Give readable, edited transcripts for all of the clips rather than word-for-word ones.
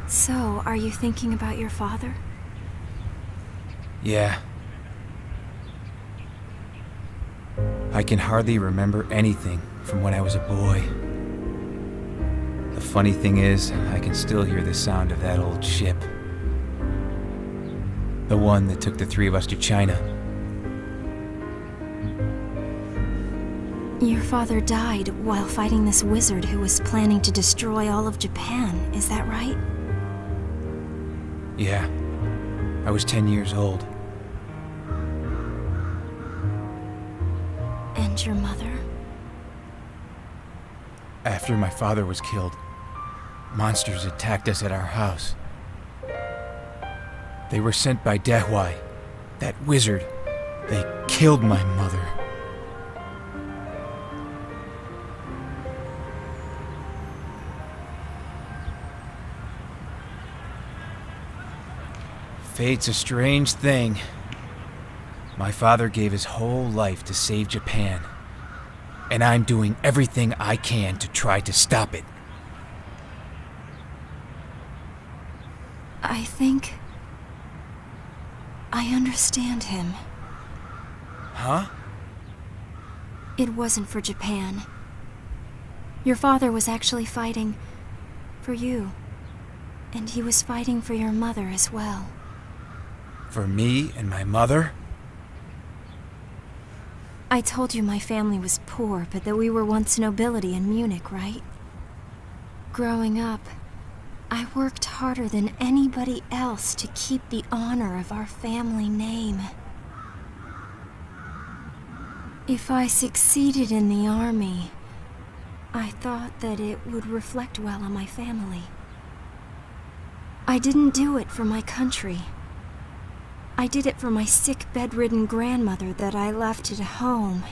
So, are you thinking about your father? Yeah. I can hardly remember anything from when I was a boy. The funny thing is, I can still hear the sound of that old ship. The one that took the three of us to China. Your father died while fighting this wizard who was planning to destroy all of Japan, is that right? Yeah. I was 10 years old. And your mother? After my father was killed, monsters attacked us at our house. They were sent by Dehwai, that wizard. They killed my mother. Fate's a strange thing. My father gave his whole life to save Japan, and I'm doing everything I can to try to stop it. I think I understand him. Huh? It wasn't for Japan. Your father was actually fighting for you, and he was fighting for your mother as well. For me and my mother? I told you my family was poor, but that we were once nobility in Munich, right? Growing up, I worked harder than anybody else to keep the honor of our family name. If I succeeded in the army, I thought that it would reflect well on my family. I didn't do it for my country. I did it for my sick, bedridden grandmother that I left at home.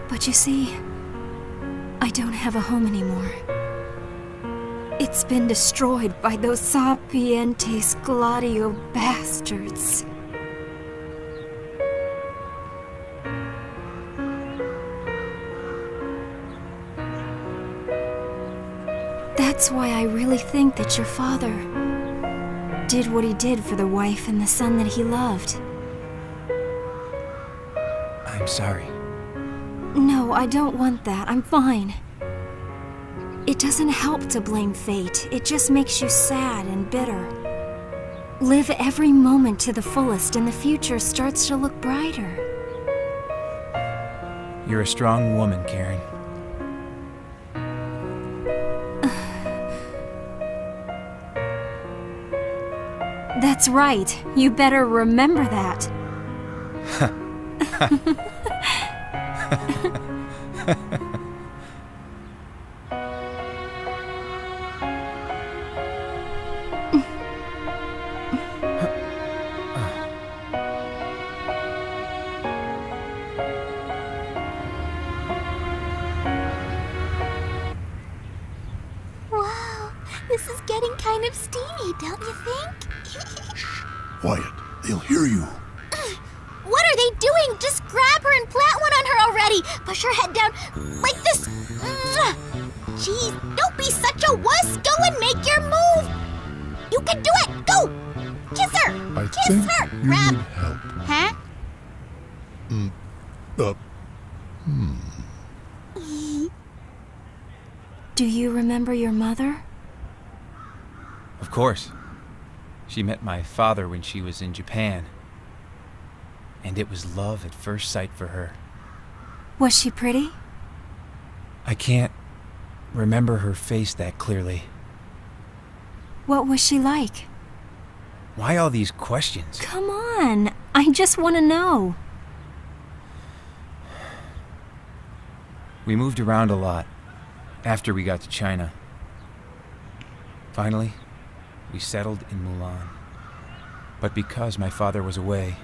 But you see, I don't have a home anymore. It's been destroyed by those sapientes gladio bastards. That's why I really think that your father did what he did for the wife and the son that he loved. I'm sorry. No, I don't want that. I'm fine. It doesn't help to blame fate. It just makes you sad and bitter. Live every moment to the fullest and the future starts to look brighter. You're a strong woman, Karen. That's right. You better remember that. Wow, this is getting kind of steamy, don't you think? Quiet. They'll hear you. What are they doing? Just grab her and plant one on her already. Push her head down like this. Jeez, don't be such a wuss. Go and make your move. You can do it. Go. Kiss her. I Kiss think her. you Grab. need help. Huh? Do you remember your mother? Of course. She met my father when she was in Japan. And it was love at first sight for her. Was she pretty? I can't remember her face that clearly. What was she like? Why all these questions? Come on, I just want to know. We moved around a lot after we got to China. Finally, we settled in Mulan. But because my father was away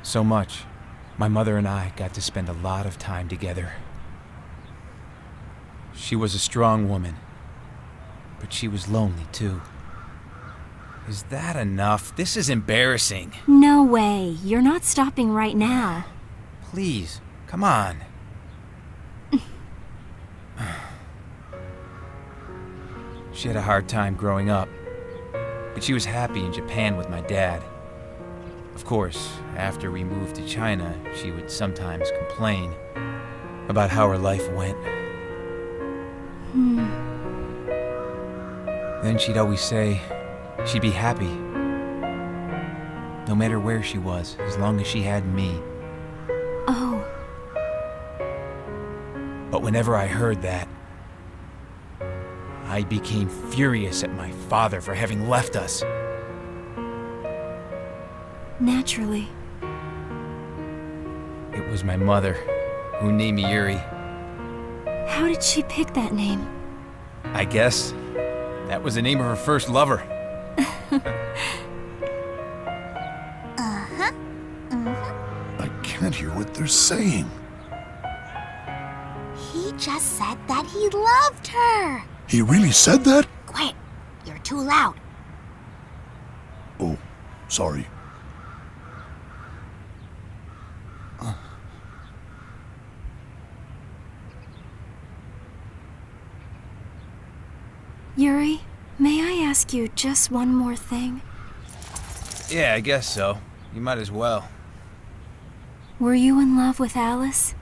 so much, my mother and I got to spend a lot of time together. She was a strong woman, but she was lonely too. Is that enough? This is embarrassing. No way, you're not stopping right now. Please, come on. She had a hard time growing up, but she was happy in Japan with my dad. Of course, after we moved to China, she would sometimes complain about how her life went. Then she'd always say she'd be happy, no matter where she was, as long as she had me. Oh. But whenever I heard that, I became furious at my father for having left us. Naturally. It was my mother who named me Yuri. How did she pick that name? I guess that was the name of her first lover. I can't hear what they're saying. He just said that he loved her. He really said that? Quiet. You're too loud. Oh, sorry. Yuri, may I ask you just one more thing? Yeah, I guess so. You might as well. Were you in love with Alice?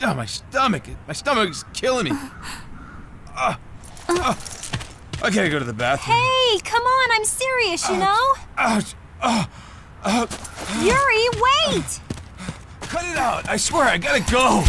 Oh, my stomach. My stomach is killing me. I gotta go to the bathroom. Hey, come on, I'm serious, you know? Ouch. Yuri, wait! Cut it out. I swear, I gotta go.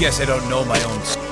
guess I don't know my own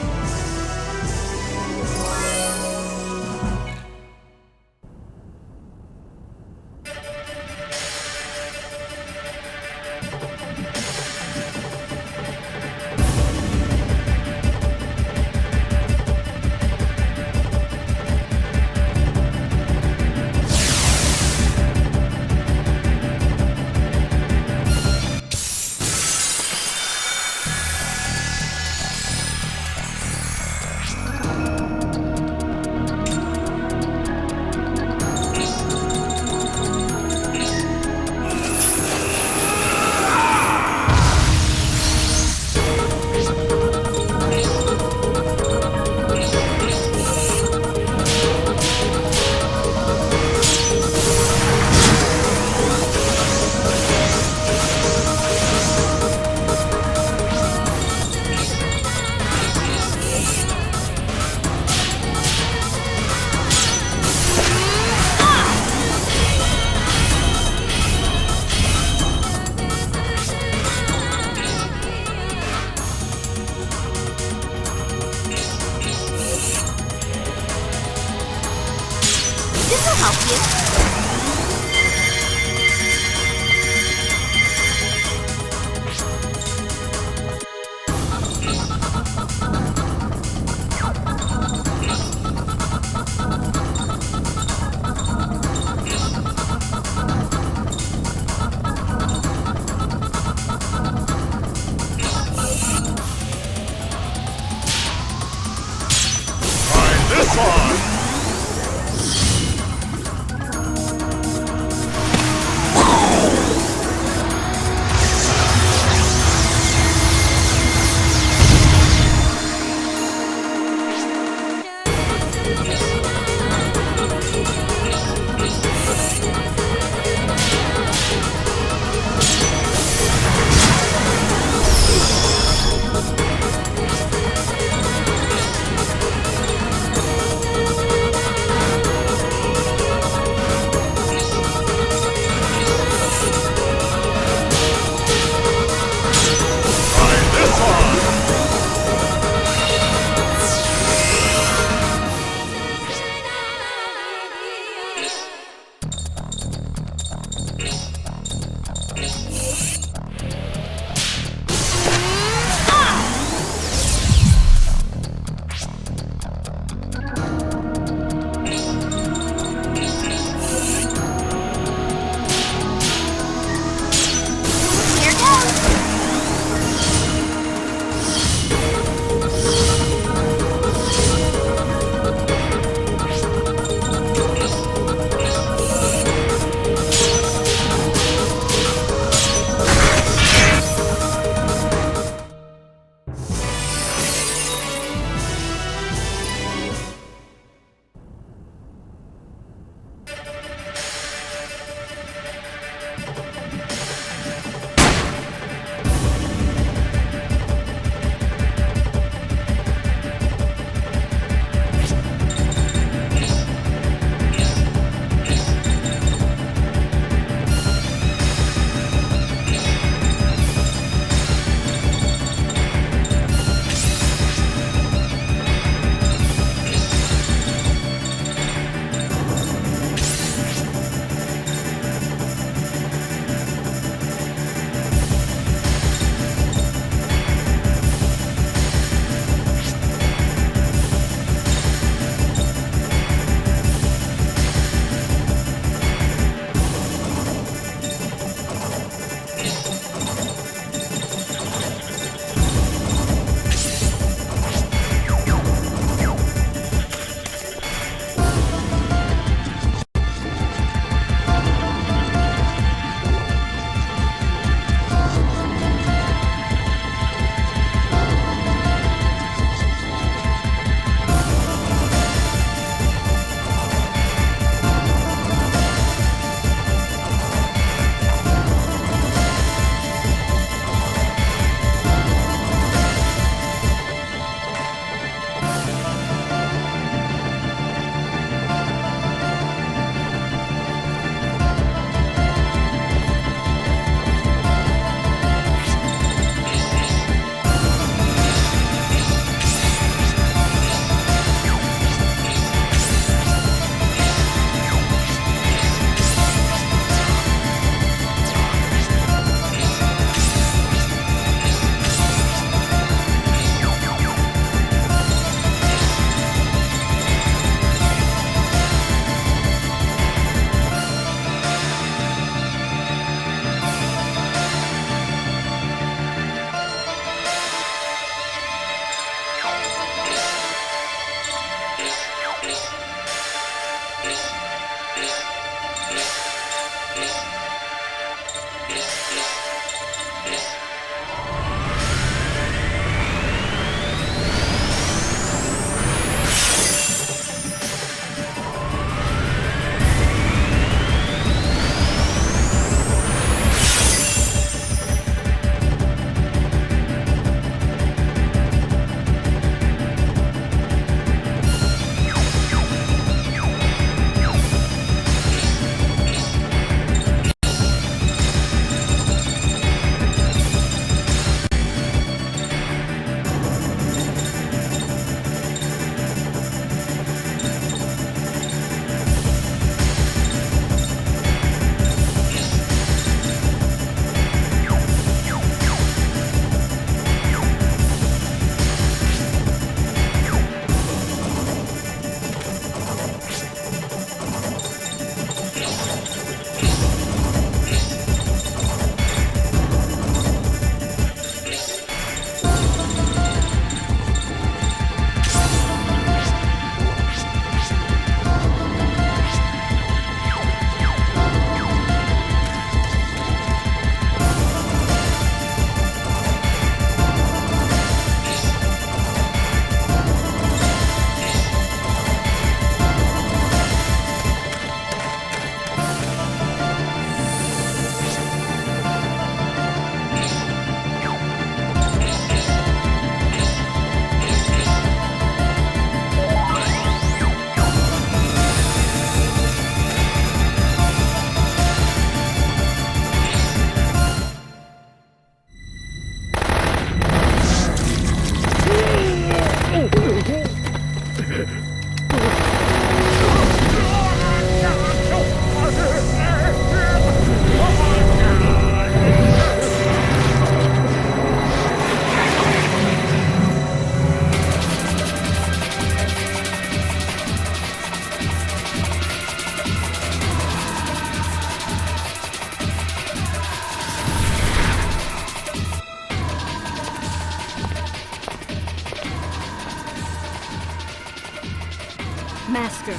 Master,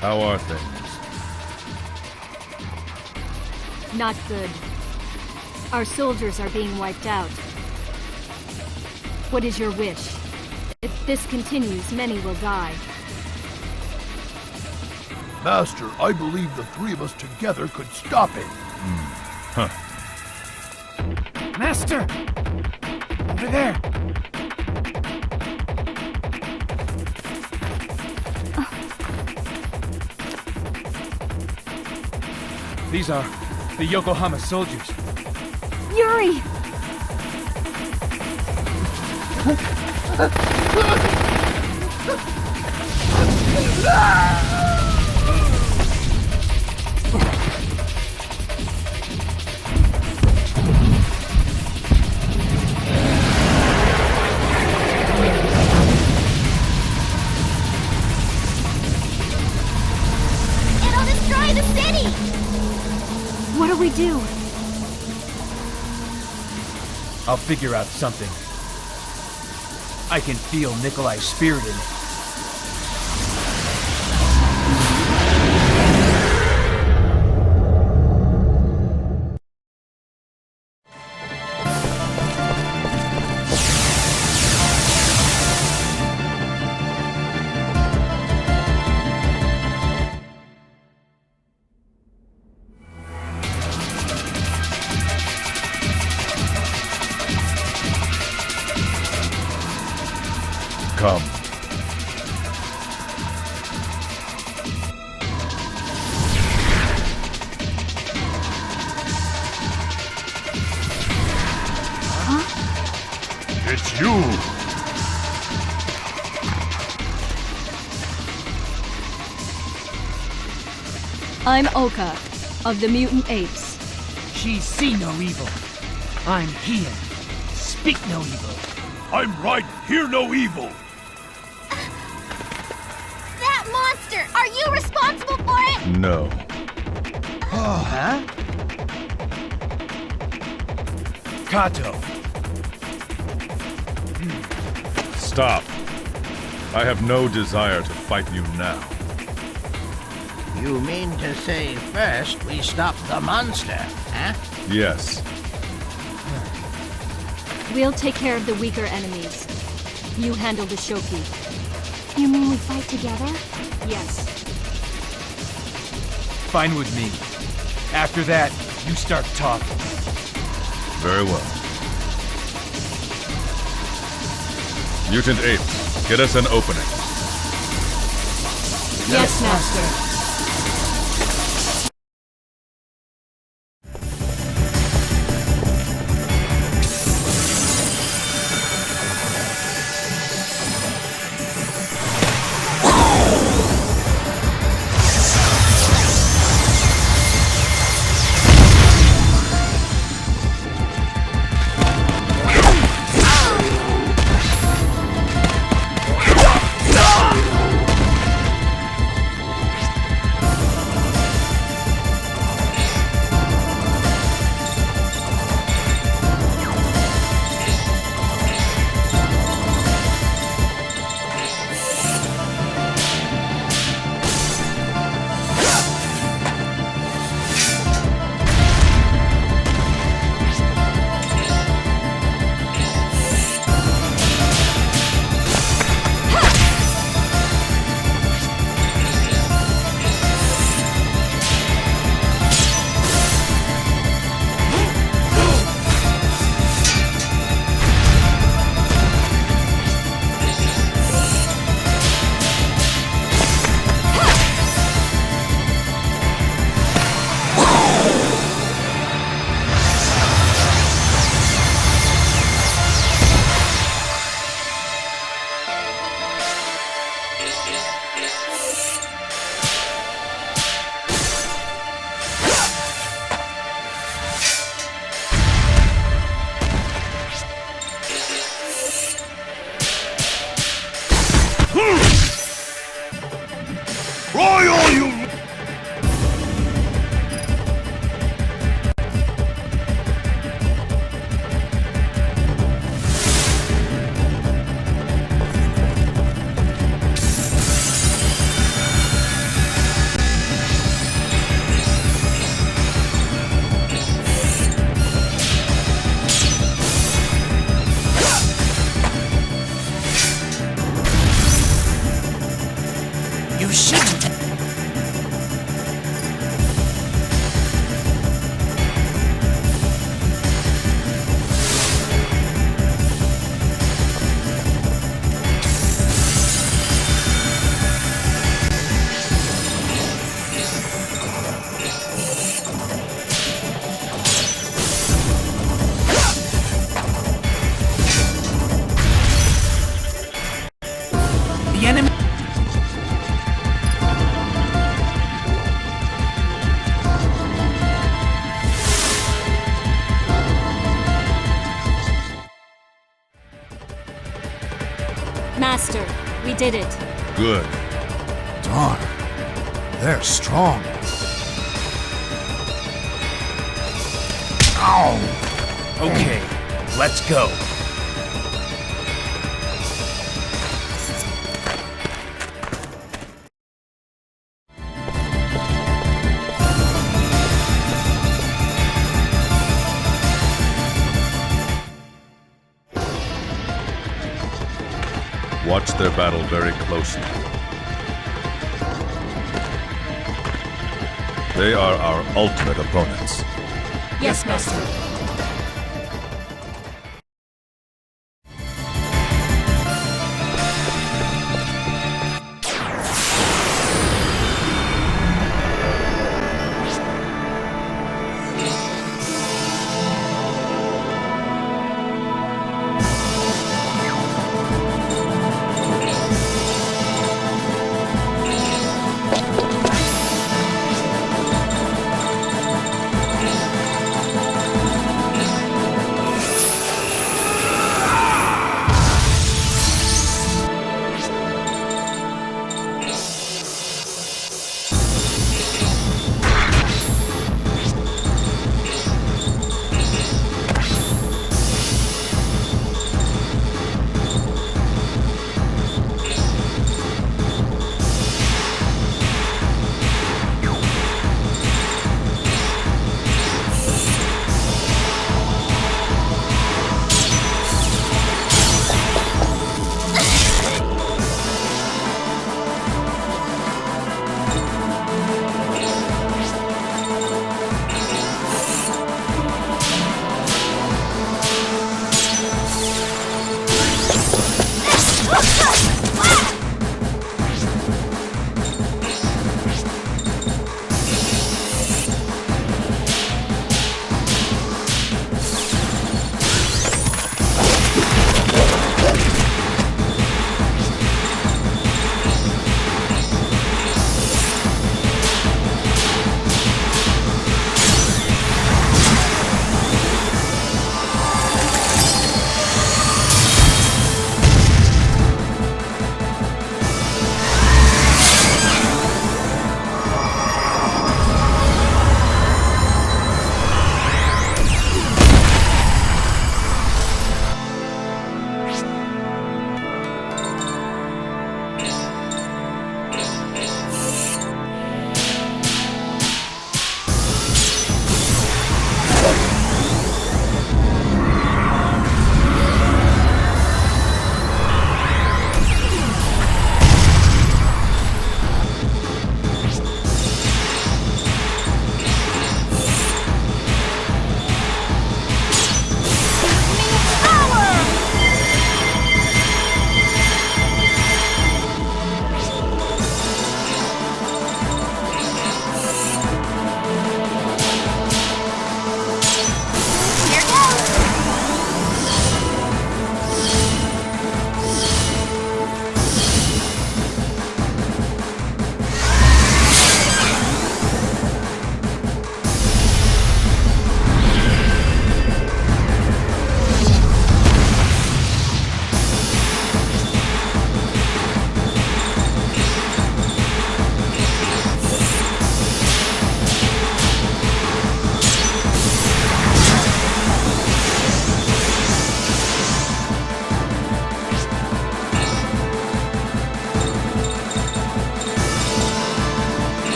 How are things? not good. Our soldiers are being wiped out. What is your wish? If this continues, many will die. Master, I believe the three of us together could stop it. Master! Over there! These are the Yokohama soldiers. Yuri! It'll destroy the city! What do we do? I'll figure out something. I can feel Nikolai's spirit in it. Come. It's you! I'm Oka, of the Mutant Apes. She see no evil. I'm here. Speak no evil. I'm right, hear no evil! That monster! Are you responsible for it? No. Huh? Kato! Stop. I have no desire to fight you now. You mean to say first we stop the monster, huh? Yes. We'll take care of the weaker enemies. You handle the Shoki. You mean we fight together? Yes. Fine with me. After that, you start talking. Very well. Mutant apes, get us an opening. Yes, Master. Master, we did it. Good. Darn. They're strong. Ow! Okay, let's go. Watch their battle very closely. They are our ultimate opponents. Yes, Master.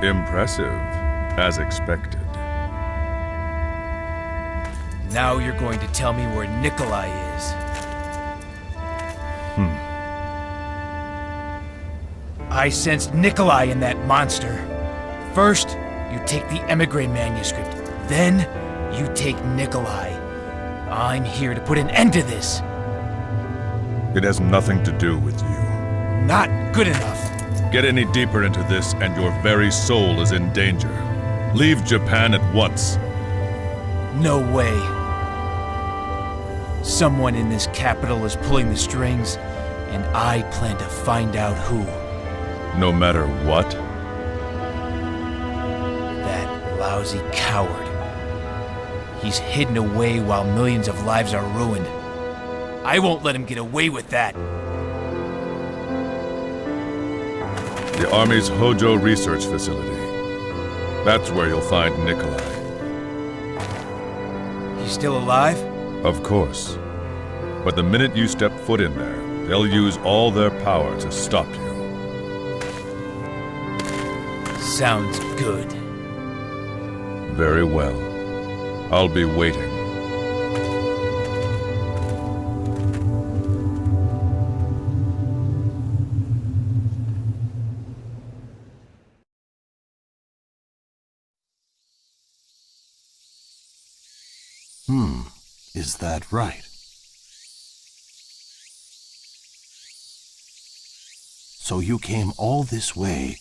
Impressive, as expected. Now you're going to tell me where Nikolai is. I sensed Nikolai in that monster. First, you take the Emigre manuscript. Then, you take Nikolai. I'm here to put an end to this. It has nothing to do with you. Not good enough. Get any deeper into this and your very soul is in danger. Leave Japan at once. No way. Someone in this capital is pulling the strings, and I plan to find out who. No matter what? That lousy coward. He's hidden away while millions of lives are ruined. I won't let him get away with that. The Army's Hojo Research Facility. That's where you'll find Nikolai. He's still alive? Of course. But the minute you step foot in there, they'll use all their power to stop you. Sounds good. Very well. I'll be waiting. Is that right? So you came all this way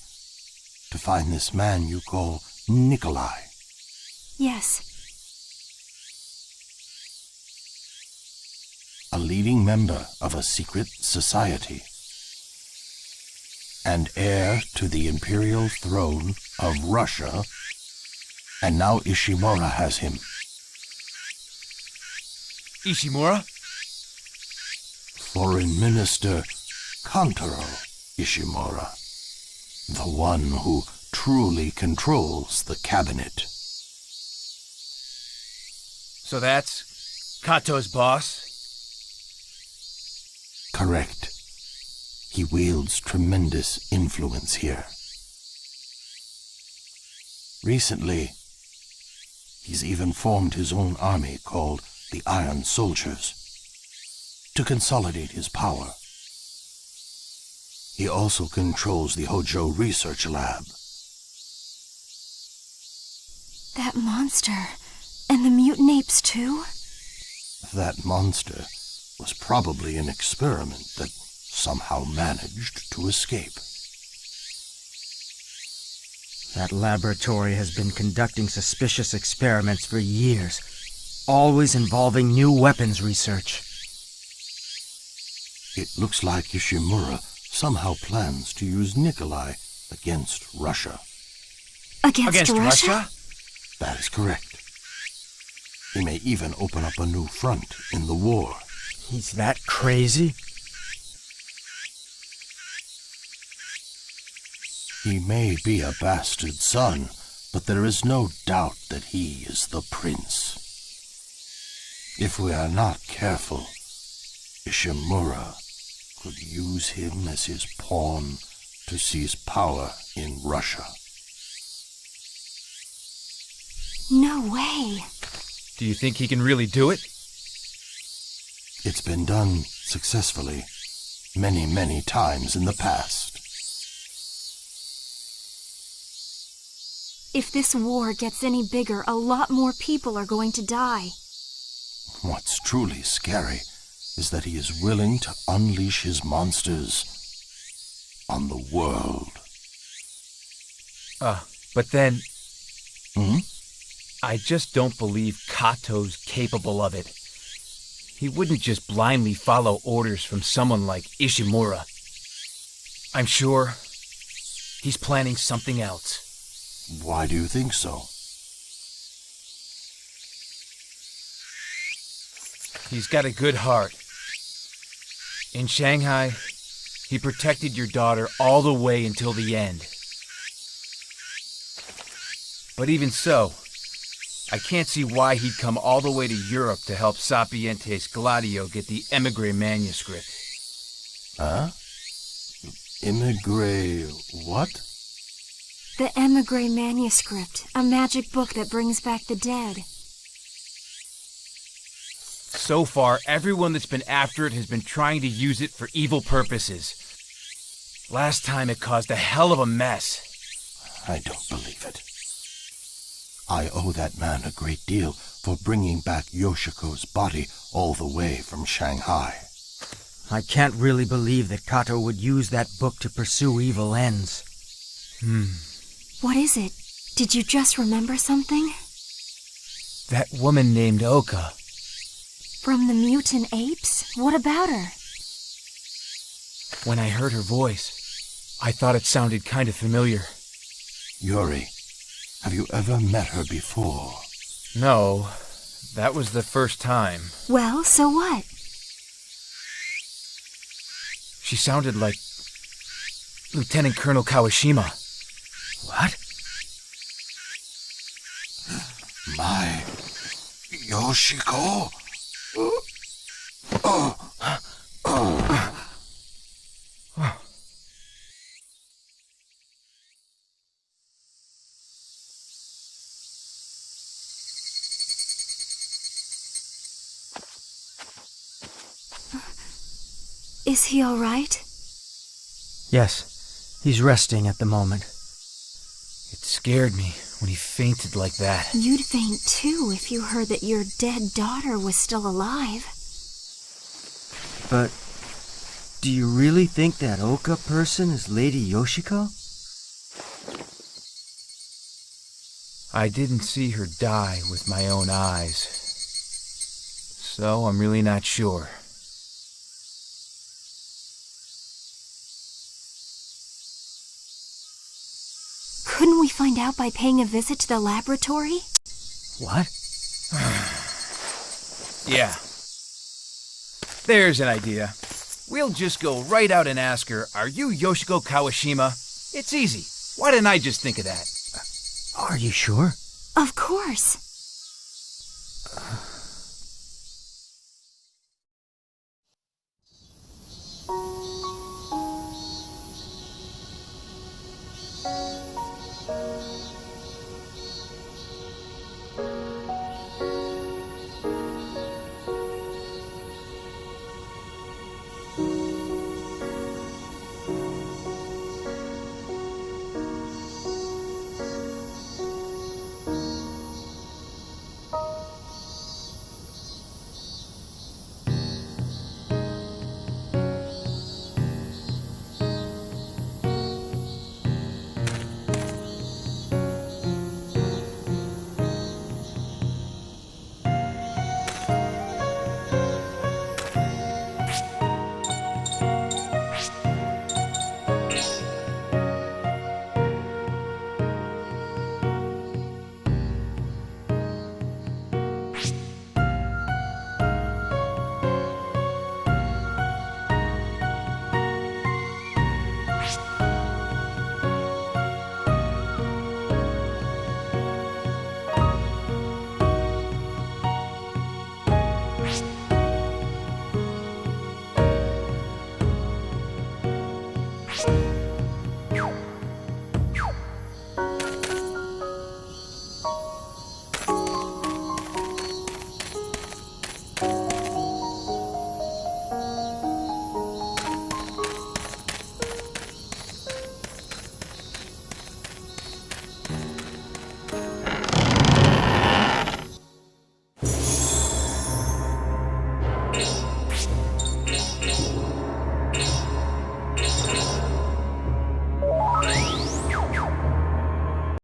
to find this man you call Nikolai? Yes. A leading member of a secret society, and heir to the imperial throne of Russia, and now Ishimura has him. Ishimura? Foreign Minister Kantaro Ishimura, the one who truly controls the cabinet. So that's Kato's boss? Correct. He wields tremendous influence here. Recently, he's even formed his own army called the Iron Soldiers to consolidate his power. He also controls the Hojo Research Lab. That monster. And the mutant apes too? That monster was probably an experiment that somehow managed to escape. That laboratory has been conducting suspicious experiments for years, always involving new weapons research. It looks like Ishimura somehow plans to use Nikolai against Russia. Against Russia? That is correct. He may even open up a new front in the war. He's that crazy? He may be a bastard son, but there is no doubt that he is the prince. If we are not careful, Ishimura could use him as his pawn to seize power in Russia. No way. Do you think he can really do it? It's been done successfully many, many times in the past. If this war gets any bigger, a lot more people are going to die. What's truly scary is that he is willing to unleash his monsters on the world. But then... Hmm? I just don't believe Kato's capable of it. He wouldn't just blindly follow orders from someone like Ishimura. I'm sure he's planning something else. Why do you think so? He's got a good heart. In Shanghai, he protected your daughter all the way until the end. But even so, I can't see why he'd come all the way to Europe to help Sapientes Gladio get the Emcee manuscript. Huh? Emcee what? The Emcee manuscript, a magic book that brings back the dead. So far, everyone that's been after it has been trying to use it for evil purposes. Last time it caused a hell of a mess. I don't believe it. I owe that man a great deal for bringing back Yoshiko's body all the way from Shanghai. I can't really believe that Kato would use that book to pursue evil ends. What is it? Did you just remember something? That woman named Oka. From the mutant apes? What about her? When I heard her voice, I thought it sounded kind of familiar. Yuri, have you ever met her before? No, that was the first time. Well, so what? She sounded like Lieutenant Colonel Kawashima. What? My Yoshiko? Is he all right? Yes, he's resting at the moment. It scared me when he fainted like that. You'd faint too if you heard that your dead daughter was still alive. But do you really think that Oka person is Lady Yoshiko? I didn't see her die with my own eyes, so I'm really not sure. Couldn't we find out by paying a visit to the laboratory? What? Yeah. There's an idea. We'll just go right out and ask her, "Are you Yoshiko Kawashima?" It's easy. Why didn't I just think of that? Are you sure? Of course.